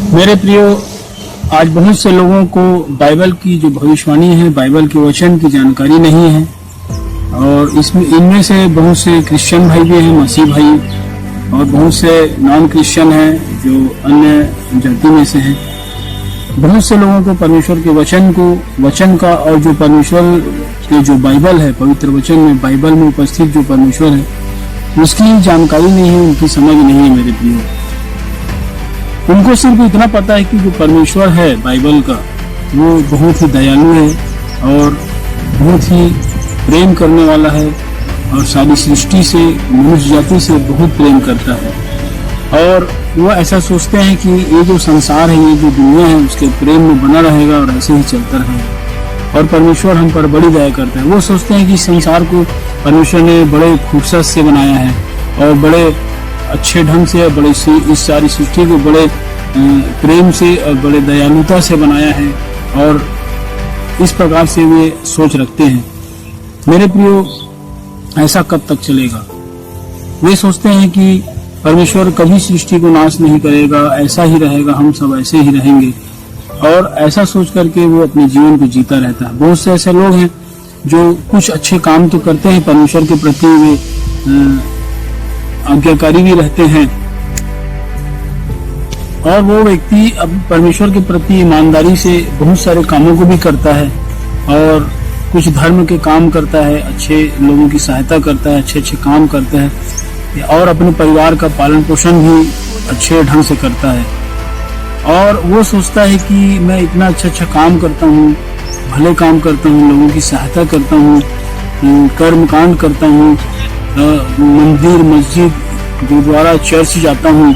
मेरे प्रियो, आज बहुत से लोगों को बाइबल की जो भविष्यवाणी है, बाइबल के वचन की जानकारी नहीं है। और इसमें इनमें से बहुत से क्रिश्चियन भाई भी हैं, मसीह भाई, और बहुत से नॉन क्रिश्चियन हैं जो अन्य जाति में से हैं। बहुत से लोगों को परमेश्वर के वचन का और जो परमेश्वर के जो बाइबल है, पवित्र वचन में, बाइबल में उपस्थित जो परमेश्वर है, उसकी जानकारी नहीं है, उनकी समझ नहीं है। मेरे प्रियो, उनको सिर्फ इतना पता है कि जो परमेश्वर है बाइबल का, वो बहुत ही दयालु है और बहुत ही प्रेम करने वाला है और सारी सृष्टि से, मनुष्य जाति से बहुत प्रेम करता है। और वो ऐसा सोचते हैं कि ये जो संसार है, ये जो दुनिया है, उसके प्रेम में बना रहेगा और ऐसे ही चलता रहेगा। और परमेश्वर हम पर बड़ी दया करता है। वो सोचते हैं कि संसार को परमेश्वर ने बड़े खूबसूरत से बनाया है और बड़े अच्छे ढंग से, बड़े इस सारी सृष्टि को बड़े प्रेम से और बड़े दयालुता से बनाया है, और इस प्रकार से वे सोच रखते हैं। मेरे प्रियो, ऐसा कब तक चलेगा? वे सोचते हैं कि परमेश्वर कभी सृष्टि को नाश नहीं करेगा, ऐसा ही रहेगा, हम सब ऐसे ही रहेंगे, और ऐसा सोच करके वो अपने जीवन को जीता रहता है। बहुत से ऐसे लोग हैं जो कुछ अच्छे काम तो करते हैं, परमेश्वर के प्रति वे आज्ञाकारी भी रहते हैं, और वो व्यक्ति अब परमेश्वर के प्रति ईमानदारी से बहुत सारे कामों को भी करता है और कुछ धर्म के काम करता है, अच्छे लोगों की सहायता करता है, अच्छे अच्छे काम करता है, और अपने परिवार का पालन पोषण भी अच्छे ढंग से करता है। और वो सोचता है कि मैं इतना अच्छा काम करता हूँ, भले काम करता हूँ, लोगों की सहायता करता हूँ, कर्मकांड करता हूँ, मंदिर, मस्जिद, गुरुद्वारा, चर्च जाता हूँ,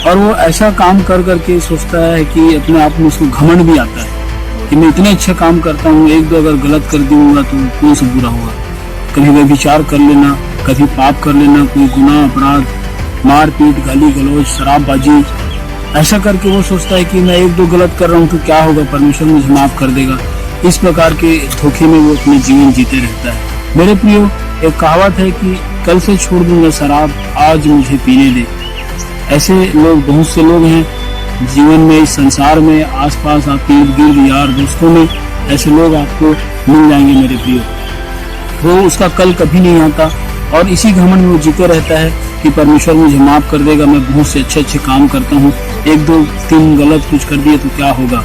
और वो ऐसा काम कर करके सोचता है कि अपने आप में उसको घमंड भी आता है कि मैं इतने अच्छे काम करता हूँ, एक दो अगर गलत कर दूंगा तो कौन सा बुरा होगा। कभी व्यभिचार कर लेना, कभी पाप कर लेना, कोई गुनाह, अपराध, मारपीट, गाली गलौज, शराबबाजी, ऐसा करके वो सोचता है कि मैं एक दो गलत कर रहा हूँ तो क्या होगा, परमेश्वर मुझे माफ कर देगा। इस प्रकार के धोखे में वो अपने जीवन जीते रहता है। मेरे प्रियो, एक कहावत है कि कल से छोड़ दूंगा शराब, आज मुझे पीने दे। ऐसे लोग, बहुत से लोग हैं जीवन में, इस संसार में, आसपास आपके इर्द गिर्द, यार दोस्तों में ऐसे लोग आपको मिल जाएंगे मेरे प्रियो। वो उसका कल कभी नहीं आता और इसी घमंड में वो जीते रहता है कि परमेश्वर मुझे माफ कर देगा, मैं बहुत से अच्छे अच्छे काम करता हूँ, एक दो तीन गलत कुछ कर दिए तो क्या होगा।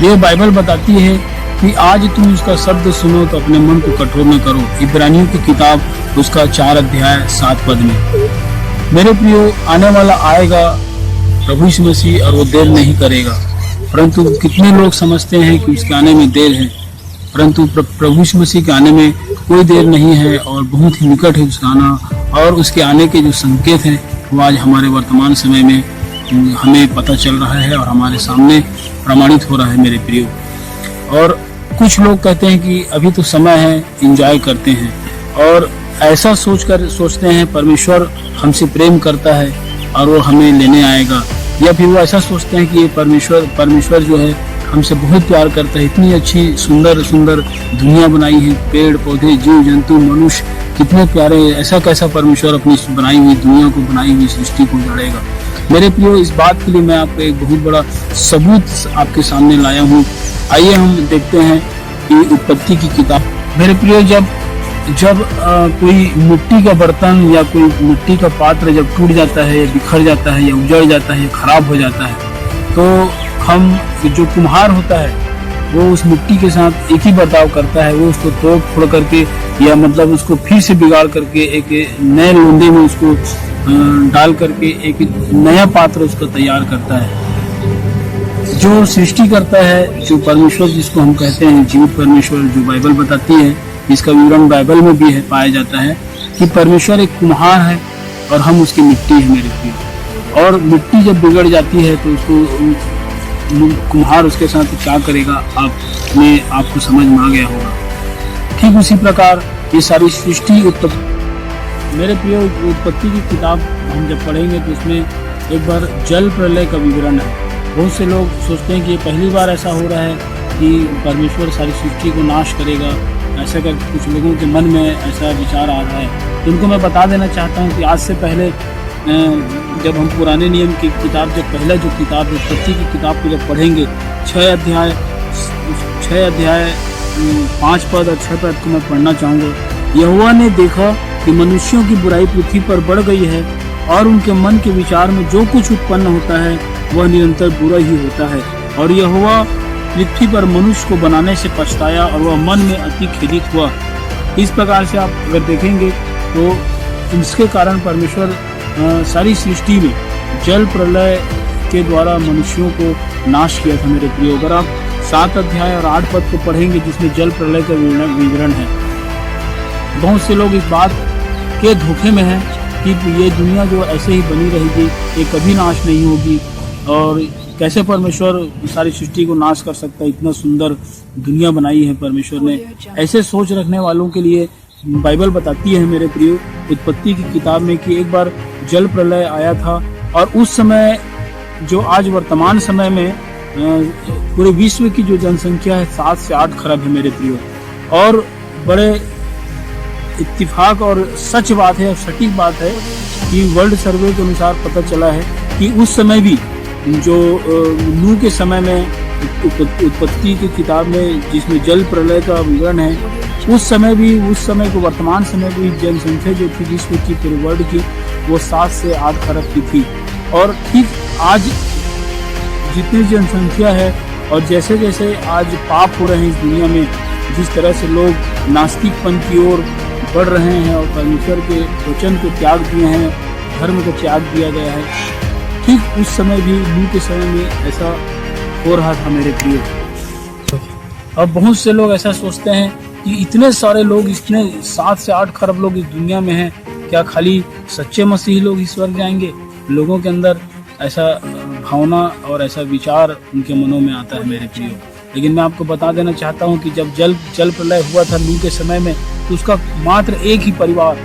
ये बाइबल बताती है कि आज तुम उसका शब्द सुनो तो अपने मन को कठोर न करो। इब्रानियों की किताब, उसका 4 अध्याय 7 पद में। मेरे प्रियो, आने वाला आएगा प्रभु यीशु मसीह और वो देर नहीं करेगा, परंतु कितने लोग समझते हैं कि उसके आने में देर है, परंतु प्रभु यीशु मसीह के आने में कोई देर नहीं है और बहुत ही निकट है उसका आना। और उसके आने के जो संकेत हैं वो आज हमारे वर्तमान समय में हमें पता चल रहा है और हमारे सामने प्रमाणित हो रहा है मेरे प्रियो। और कुछ लोग कहते हैं कि अभी तो समय है, एंजॉय करते हैं, और ऐसा सोचते हैं परमेश्वर हमसे प्रेम करता है और वो हमें लेने आएगा। या फिर वो ऐसा सोचते हैं कि ये परमेश्वर जो है हमसे बहुत प्यार करता है, इतनी अच्छी सुंदर सुंदर दुनिया बनाई है, पेड़ पौधे, जीव जंतु, मनुष्य कितने प्यारे, ऐसा कैसा परमेश्वर अपनी बनाई हुई दुनिया को, बनाई हुई सृष्टि को उजाड़ेगा। मेरे प्रियो, इस बात के लिए मैं आपको एक बहुत बड़ा सबूत आपके सामने लाया हूँ। आइए हम देखते हैं कि उत्पत्ति की किताब। मेरे प्रियो, जब कोई मिट्टी का बर्तन या कोई मिट्टी का पात्र जब टूट जाता है, या बिखर जाता है, या उजड़ जाता है, या खराब हो जाता है, तो हम, जो कुम्हार होता है, वो उस मिट्टी के साथ एक ही बर्ताव करता है। वो उसको तोड़ फोड़ करके, या मतलब उसको फिर से बिगाड़ करके एक नए लोंदे में उसको डाल करके एक नया पात्र उसका तैयार करता है। जो सृष्टि करता है, जो परमेश्वर जिसको हम कहते हैं जीवित परमेश्वर, जो बाइबल बताती है, इसका विवरण बाइबल में भी है, पाया जाता है कि परमेश्वर एक कुम्हार है और हम उसकी मिट्टी है मेरे प्रिय। और मिट्टी जब बिगड़ जाती है तो उसको कुम्हार उसके साथ क्या करेगा, आपको समझ में आ गया होगा। ठीक उसी प्रकार ये सारी सृष्टि मेरे प्रिय, उत्पत्ति की किताब हम जब पढ़ेंगे तो उसमें एक बार जल प्रलय का विवरण है। बहुत से लोग सोचते हैं कि ये पहली बार ऐसा हो रहा है कि परमेश्वर सारी सृष्टि को नाश करेगा, ऐसा कर कुछ लोगों के मन में ऐसा विचार आ रहा है। तो उनको मैं बता देना चाहता हूँ कि आज से पहले जब हम पुराने नियम की किताब, जब पहला जो किताब उत्पत्ति की किताब को जब पढ़ेंगे, 6 अध्याय 5 पद और 6 पद को मैं पढ़ना चाहूँगा। यहोवा ने देखा कि मनुष्यों की बुराई पृथ्वी पर बढ़ गई है और उनके मन के विचार में जो कुछ उत्पन्न होता है वह निरंतर बुरा ही होता है। और यहोवा पृथ्वी पर मनुष्य को बनाने से पछताया और वह मन में अति खेदित हुआ। इस प्रकार से आप अगर देखेंगे तो इसके कारण परमेश्वर सारी सृष्टि में जल प्रलय के द्वारा मनुष्यों को नाश किया था। मेरे प्रियो, अगर आप 7 अध्याय और 8 पद को पढ़ेंगे जिसमें जल प्रलय का विवरण है, बहुत से लोग इस बात के धोखे में हैं कि ये दुनिया जो ऐसे ही बनी रहेगी, ये कभी नाश नहीं होगी, और कैसे परमेश्वर सारी सृष्टि को नाश कर सकता है, इतना सुंदर दुनिया बनाई है परमेश्वर ने। ऐसे सोच रखने वालों के लिए बाइबल बताती है मेरे प्रियो, उत्पत्ति की किताब में, कि एक बार जल प्रलय आया था और उस समय जो आज वर्तमान समय में पूरे विश्व की जो जनसंख्या है 7 से 8 खरब है मेरे प्रियो। और बड़े इत्तिफाक और सच बात है, सटीक बात है कि वर्ल्ड सर्वे के अनुसार पता चला है कि उस समय भी जो नूह के समय में उत्पत्ति की किताब में जिसमें जल प्रलय का विवरण है, उस समय को वर्तमान समय की जनसंख्या जो थी विश्व की, पूरे वर्ल्ड की, वो 7 से 8 खरब की थी। और ठीक आज जितनी जनसंख्या है और जैसे जैसे आज पाप हो रहे हैं इस दुनिया में, जिस तरह से लोग नास्तिकपन की ओर बढ़ रहे हैं और परमेश्वर के वचन को त्याग दिए हैं, धर्म को त्याग दिया गया है, ठीक उस समय भी नूह के समय में ऐसा हो रहा था मेरे प्रिय। अब बहुत से लोग ऐसा सोचते हैं कि इतने सारे लोग, इतने 7 से 8 खरब लोग इस दुनिया में हैं, क्या खाली सच्चे मसीही लोग इस स्वर्ग जाएंगे? लोगों के अंदर ऐसा भावना और ऐसा विचार उनके मनों में आता है मेरे प्रियो। लेकिन मैं आपको बता देना चाहता हूँ कि जब जल प्रलय हुआ था नूह के समय में, तो उसका मात्र एक ही परिवार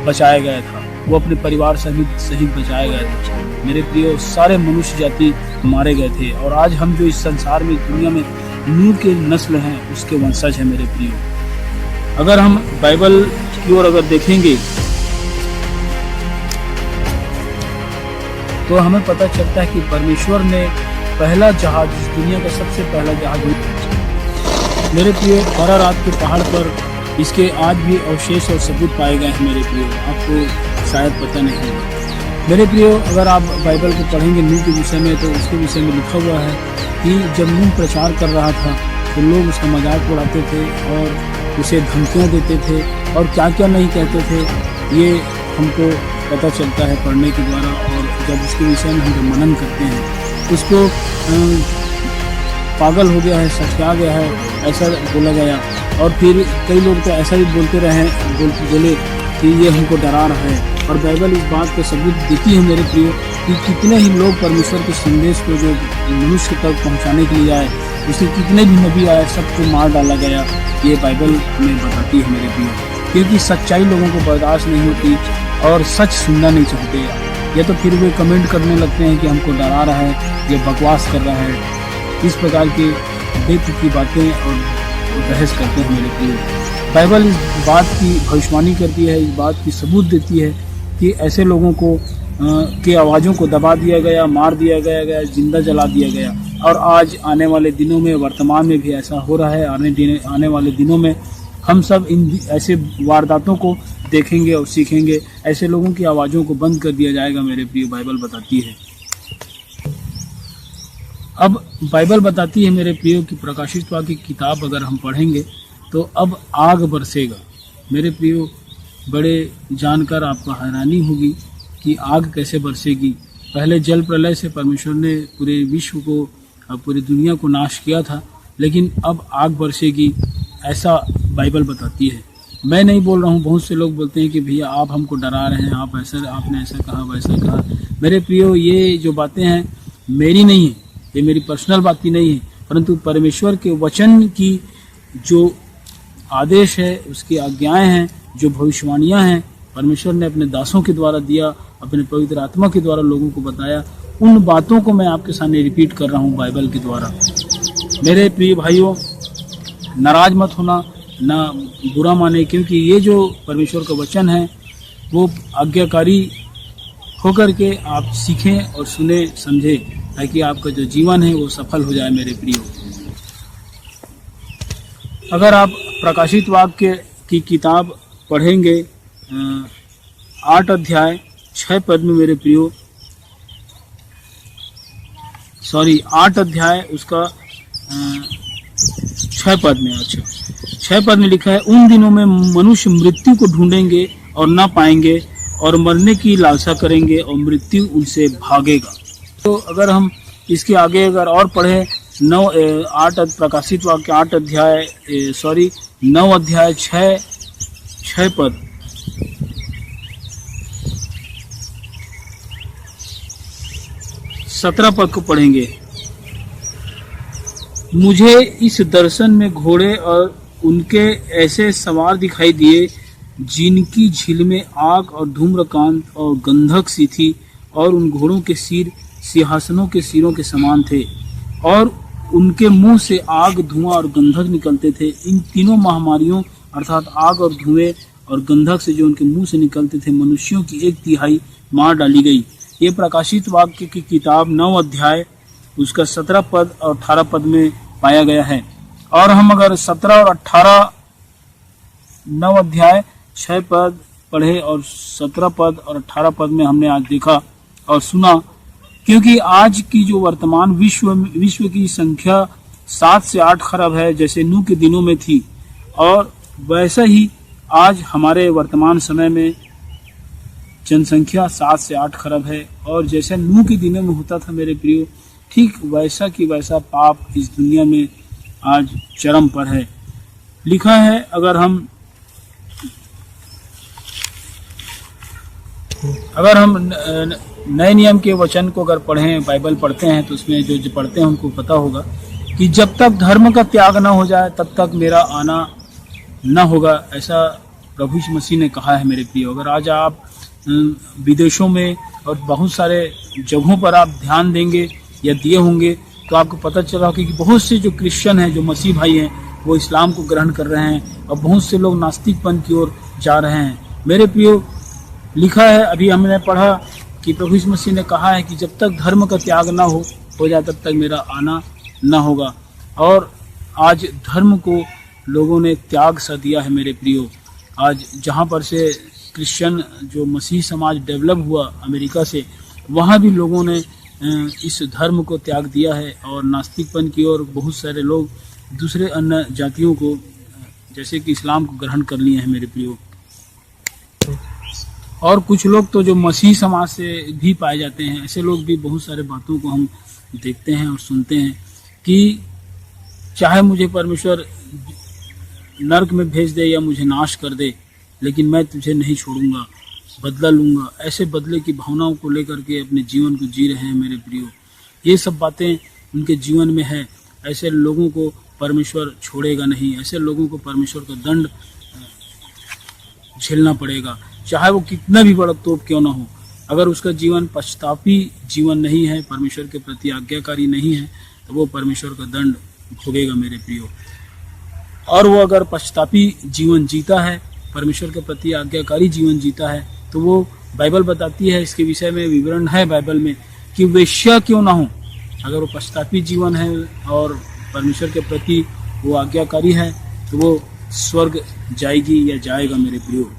बचाया गया था, वो अपने परिवार सहित बचाया गया था मेरे प्रियो। सारे मनुष्य जाति मारे गए थे, और आज हम जो इस संसार में, इस दुनिया में नूह के नस्ल हैं, उसके वंशज हैं मेरे प्रियो। अगर हम बाइबल की ओर अगर देखेंगे तो हमें पता चलता है कि परमेश्वर ने पहला जहाज, इस दुनिया का सबसे पहला जहाज मेरे प्रियो, अरारात के पहाड़ पर इसके आज भी अवशेष और सबूत पाए गए हैं मेरे प्रियो। आपको शायद पता नहीं होगा मेरे प्रियो। अगर आप बाइबल को पढ़ेंगे नूह के विषय में, तो उसके विषय में लिखा हुआ है कि जब नूह प्रचार कर रहा था तो लोग उसका मजाक उड़ाते थे और उसे धमकियाँ देते थे और क्या क्या नहीं कहते थे, ये हमको पता चलता है पढ़ने के द्वारा। और जब उसके विषय में हम जब मनन करते हैं, उसको पागल हो गया है, सटका गया है, ऐसा बोला गया। और फिर कई लोग तो ऐसा भी बोले कि ये हमको डरा रहा है। और बाइबल इस बात को सबूत देती है मेरे प्रियो कि कितने ही लोग परमेश्वर के संदेश को जो मनुष्य तक पहुंचाने के लिए आए, उसके कितने भी नबी आए, सबको मार डाला गया। ये बाइबल में बताती है मेरे प्रियो, क्योंकि सच्चाई लोगों को बर्दाश्त नहीं होती और सच सुनना नहीं चाहते, या तो फिर वे कमेंट करने लगते हैं कि हमको डरा रहा है, ये बकवास कर रहा है, इस प्रकार की बेतुकी बातें और बहस करते हैं मेरे प्रियो। बाइबल इस बात की भविष्यवाणी करती है, इस बात की सबूत देती है कि ऐसे लोगों को की आवाज़ों को दबा दिया गया, मार दिया गया, जिंदा जला दिया गया। और आज आने वाले दिनों में, वर्तमान में भी ऐसा हो रहा है। आने वाले दिनों में हम सब इन ऐसे वारदातों को देखेंगे और सीखेंगे। ऐसे लोगों की आवाज़ों को बंद कर दिया जाएगा मेरे प्रिय, बाइबल बताती है। अब बाइबल बताती है मेरे प्रियो की प्रकाशित वाक्य की किताब अगर हम पढ़ेंगे तो अब आग बरसेगा मेरे प्रियो। बड़े जानकर आपको हैरानी होगी कि आग कैसे बरसेगी। पहले जल प्रलय से परमेश्वर ने पूरे विश्व को, पूरी दुनिया को नाश किया था, लेकिन अब आग बरसेगी, ऐसा बाइबल बताती है। मैं नहीं बोल रहा हूँ, बहुत से लोग बोलते हैं कि भैया आप हमको डरा रहे हैं, आपने ऐसा कहा वैसा कहा। मेरे प्रियो, ये जो बातें हैं मेरी नहीं है, ये मेरी पर्सनल बातें नहीं है, परंतु परमेश्वर के वचन की जो आदेश है, उसकी आज्ञाएं हैं, जो भविष्यवाणियां हैं, परमेश्वर ने अपने दासों के द्वारा दिया, अपने पवित्र आत्मा के द्वारा लोगों को बताया, उन बातों को मैं आपके सामने रिपीट कर रहा हूँ बाइबल के द्वारा। मेरे प्रिय भाइयों, नाराज मत होना, ना बुरा माने, क्योंकि ये जो परमेश्वर का वचन है वो आज्ञाकारी होकर के आप सीखें और सुने समझे, ताकि आपका जो जीवन है वो सफल हो जाए मेरे प्रियो। अगर आप प्रकाशित वाक्य की किताब पढ़ेंगे 8 अध्याय 6 पद में मेरे प्रियो, 8 अध्याय उसका 6 पद में, 6 पद में लिखा है, उन दिनों में मनुष्य मृत्यु को ढूंढेंगे और न पाएंगे और मरने की लालसा करेंगे और मृत्यु उनसे भागेगा। तो अगर हम इसके आगे अगर और पढ़े 8 प्रकाशित वाक्य 8 अध्याय 9 अध्याय 6 पद, सत्रह पद को पढ़ेंगे। मुझे इस दर्शन में घोड़े और उनके ऐसे सवार दिखाई दिए जिनकी झील में आग और धूम्रकांत और गंधक सी थी, और उन घोड़ों के सिर सिंहासनों के सिरों के समान थे, और उनके मुंह से आग, धुआं और गंधक निकलते थे। इन तीनों महामारियों अर्थात आग और धुएं और गंधक से जो उनके मुंह से निकलते थे, मनुष्यों की 1/3 मार डाली गई। ये प्रकाशित वाक्य की किताब 9 अध्याय उसका 17 पद और 18 पद में पाया गया है। और हम अगर 17 और 18 9 अध्याय 6 पद पढ़े और 17 पद और 18 पद में हमने आज देखा और सुना, क्योंकि आज की जो वर्तमान विश्व की संख्या 7 से 8 खरब है, जैसे नूह के दिनों में थी, और वैसा ही आज हमारे वर्तमान समय में जनसंख्या 7 से 8 खरब है। और जैसे नूह के दिनों में होता था मेरे प्रियो, ठीक वैसा की वैसा पाप इस दुनिया में आज चरम पर है। लिखा है, अगर हम नए नियम के वचन को अगर पढ़ें, बाइबल पढ़ते हैं, तो उसमें जो पढ़ते हैं उनको पता होगा कि जब तक धर्म का त्याग न हो जाए तब तक मेरा आना न होगा, ऐसा प्रभु यीशु मसीह ने कहा है मेरे प्रियो। अगर आज आप विदेशों में और बहुत सारे जगहों पर आप ध्यान देंगे या दिए होंगे, तो आपको पता चला होगा कि बहुत से जो क्रिश्चियन हैं, जो मसीह भाई हैं, वो इस्लाम को ग्रहण कर रहे हैं और बहुत से लोग नास्तिकपन की ओर जा रहे हैं मेरे प्रियो। लिखा है, अभी हमने पढ़ा कि प्रभु यीशु मसीह ने कहा है कि जब तक धर्म का त्याग ना हो जाए तब तक मेरा आना ना होगा। और आज धर्म को लोगों ने त्याग सा दिया है मेरे प्रियो। आज जहाँ पर से क्रिश्चियन जो मसीह समाज डेवलप हुआ अमेरिका से, वहाँ भी लोगों ने इस धर्म को त्याग दिया है और नास्तिकपन की ओर बहुत सारे लोग दूसरे अन्य जातियों को जैसे कि इस्लाम को ग्रहण कर लिए हैं मेरे प्रियो। और कुछ लोग तो जो मसीह समाज से भी पाए जाते हैं, ऐसे लोग भी बहुत सारे बातों को हम देखते हैं और सुनते हैं कि चाहे मुझे परमेश्वर नरक में भेज दे या मुझे नाश कर दे, लेकिन मैं तुझे नहीं छोड़ूंगा, बदला लूंगा। ऐसे बदले की भावनाओं को लेकर के अपने जीवन को जी रहे हैं मेरे प्रियो। ये सब बातें उनके जीवन में है। ऐसे लोगों को परमेश्वर छोड़ेगा नहीं, ऐसे लोगों को परमेश्वर का दंड झेलना पड़ेगा, चाहे वो कितना भी बड़ा तोप क्यों ना हो। अगर उसका जीवन पश्चातापी जीवन नहीं है, परमेश्वर के प्रति आज्ञाकारी नहीं है, तो वो परमेश्वर का दंड भोगेगा मेरे प्रियो। और वो अगर पश्चातापी जीवन जीता है, परमेश्वर के प्रति आज्ञाकारी जीवन जीता है, तो वो बाइबल बताती है, इसके विषय में विवरण है बाइबल में कि वेश्या क्यों ना हो, अगर वो पश्चातापी जीवन है और परमेश्वर के प्रति वो आज्ञाकारी है, तो वो स्वर्ग जाएगी या जाएगा मेरे प्रियो।